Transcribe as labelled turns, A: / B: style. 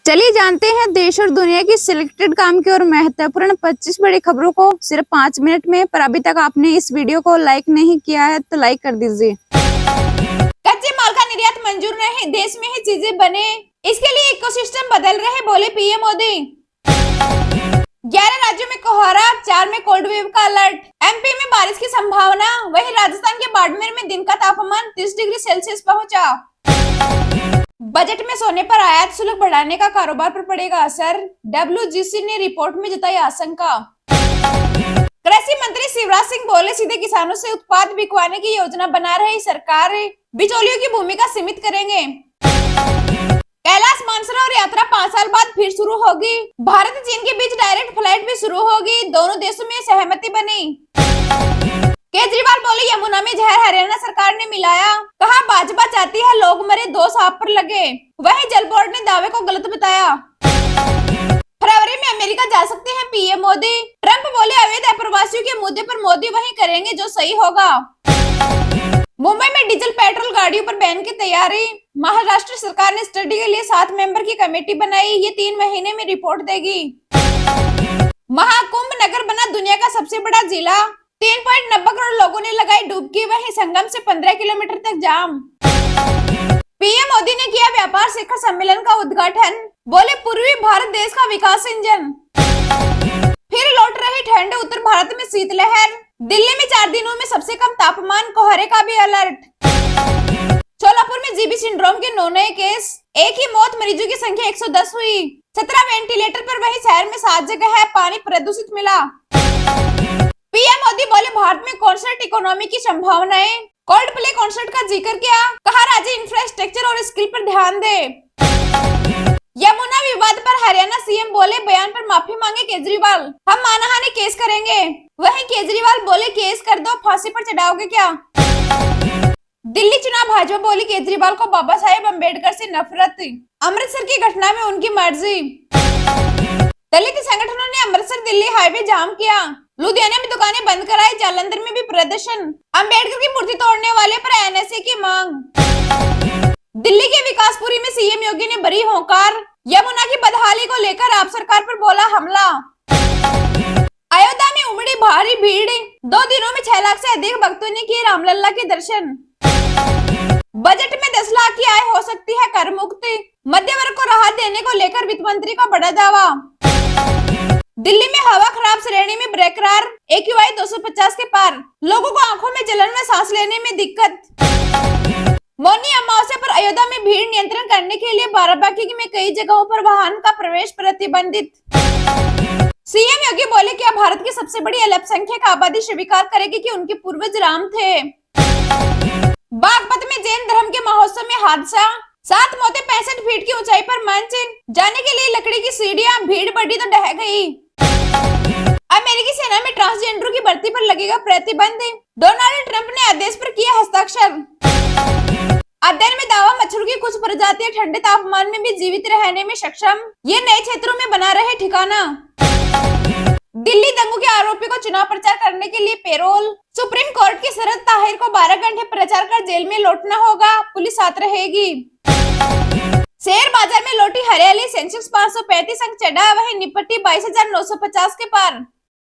A: चलिए जानते हैं देश और दुनिया की सिलेक्टेड काम की और महत्वपूर्ण 25 बड़ी खबरों को सिर्फ 5 मिनट में। पर अभी तक आपने इस वीडियो को लाइक नहीं किया है तो लाइक कर दीजिए।
B: कच्चे माल का निर्यात मंजूर नहीं, देश में ही चीजें बने, इसके लिए इकोसिस्टम बदल रहे, बोले पीएम मोदी। 11 राज्यों में कोहरा, 4 में कोल्ड वेव का अलर्ट। एमपी में बारिश की संभावना, वहीं राजस्थान के बाड़मेर में दिन का तापमान 30 डिग्री सेल्सियस पहुंचा। बजट में सोने पर आयात शुल्क बढ़ाने का कारोबार पर पड़ेगा असर, डब्ल्यूजीसी ने रिपोर्ट में जताई आशंका। कृषि मंत्री शिवराज सिंह बोले, सीधे किसानों से उत्पाद बिकवाने की योजना बना रही सरकार, बिचौलियों की भूमिका सीमित करेंगे। कैलाश मानसरोवर यात्रा 5 साल बाद फिर शुरू होगी, भारत चीन के बीच डायरेक्ट फ्लाइट भी शुरू होगी, दोनों देशों में सहमति बनी। केजरीवाल बोले, यमुना में जहर हरियाणा सरकार ने मिलाया, कहा भाजपा चाहती है लोग मरे, 2 सांप पर लगे। वहीं जल बोर्ड ने दावे को गलत बताया। फरवरी में अमेरिका जा सकते हैं पीएम मोदी, ट्रंप बोले अवैध अप्रवासियों के मुद्दे पर मोदी वही करेंगे जो सही होगा। मुंबई में डीजल पेट्रोल गाड़ियों पर बैन की तैयारी, महाराष्ट्र सरकार ने स्टडी के लिए 7 मेंबर की कमेटी बनाई, ये 3 महीने में रिपोर्ट देगी। महाकुंभ नगर बना दुनिया का सबसे बड़ा जिला, 3.90 करोड़ लोगों ने लगाई डुबकी, वहीं संगम से 15 किलोमीटर तक जाम। पीएम मोदी ने किया व्यापार शिखर सम्मेलन का उद्घाटन, बोले पूर्वी भारत देश का विकास इंजन। फिर लौट रही ठंड, उत्तर भारत में शीतलहर, दिल्ली में 4 दिनों में सबसे कम तापमान, कोहरे का भी अलर्ट। सोलापुर में जीबी सिंड्रोम के 9 नए केस, एक ही मौत, मरीजों की संख्या 110 हुई, 17 वेंटिलेटर पर, वहीं शहर में 7 जगह है पानी प्रदूषित मिला। पीएम मोदी बोले, भारत में कॉन्सर्ट इकोनॉमी की संभावनाएं, कोल्ड प्ले कॉन्सर्ट का जिक्र किया, कहा राज्य इंफ्रास्ट्रक्चर और स्किल पर ध्यान दे। यमुना विवाद पर हरियाणा सीएम बोले, बयान पर माफी मांगे केजरीवाल, हम मानहानि केस करेंगे। वहीं केजरीवाल बोले, केस कर दो, फांसी पर चढ़ाओगे क्या। दिल्ली चुनाव भाजपा बोली, केजरीवाल को बाबा साहेब अम्बेडकर से नफरत, अमृतसर की घटना में उनकी मर्जी। दलित संगठनों ने अमृतसर दिल्ली हाईवे जाम किया, लुधियाना में दुकानें बंद कराई, जालंधर में भी प्रदर्शन, अम्बेडकर की मूर्ति तोड़ने वाले पर एनएसए की मांग। दिल्ली के विकासपुरी में सीएम योगी ने भरी होंकार, यमुना की बदहाली को लेकर आप सरकार पर बोला हमला। अयोध्या में उमड़ी भारी भीड़, 2 दिनों में 6 लाख से अधिक भक्तों ने किए रामलला के दर्शन। बजट में 10 लाख की आय हो सकती है कर मुक्त, मध्य वर्ग को राहत देने को लेकर वित्त मंत्री का बड़ा दावा। दिल्ली में हवा खराब श्रेणी में बरकरार, AQI 250 के पार, लोगों को आंखों में जलन व सांस लेने में दिक्कत। मौनी अमावस्या पर अयोध्या में भीड़ नियंत्रण करने के लिए बाराबंकी में कई जगहों पर वाहन का प्रवेश प्रतिबंधित। सीएम योगी बोले, क्या भारत की सबसे बड़ी अल्पसंख्यक आबादी स्वीकार करेगी कि उनके पूर्वज राम थे। बागपत में जैन धर्म के महोत्सव में हादसा, 7 मौतें, 65 फीट की ऊंचाई पर मंच, जाने के लिए लकड़ी की सीढ़ियां, भीड़ बढ़ी तो ढह गई। अमेरिकी सेना में ट्रांसजेंडरों की भर्ती पर लगेगा प्रतिबंध, डोनाल्ड ट्रंप ने आदेश पर किया हस्ताक्षर। अध्ययन में दावा, मच्छरों की कुछ प्रजातियां ठंडे तापमान में भी जीवित रहने में सक्षम, ये नए क्षेत्रों में बना रहे ठिकाना। दिल्ली दंगों के आरोपी को चुनाव प्रचार करने के लिए पेरोल, सुप्रीम कोर्ट की शरद ताहिर को 12 घंटे प्रचार कर जेल में लौटना होगा, पुलिस साथ रहेगी। शेयर बाजार में लौटी हरियाली, सेंसेक्स 535 अंक चढ़ा, वहीं निपटी 22,950 के पार।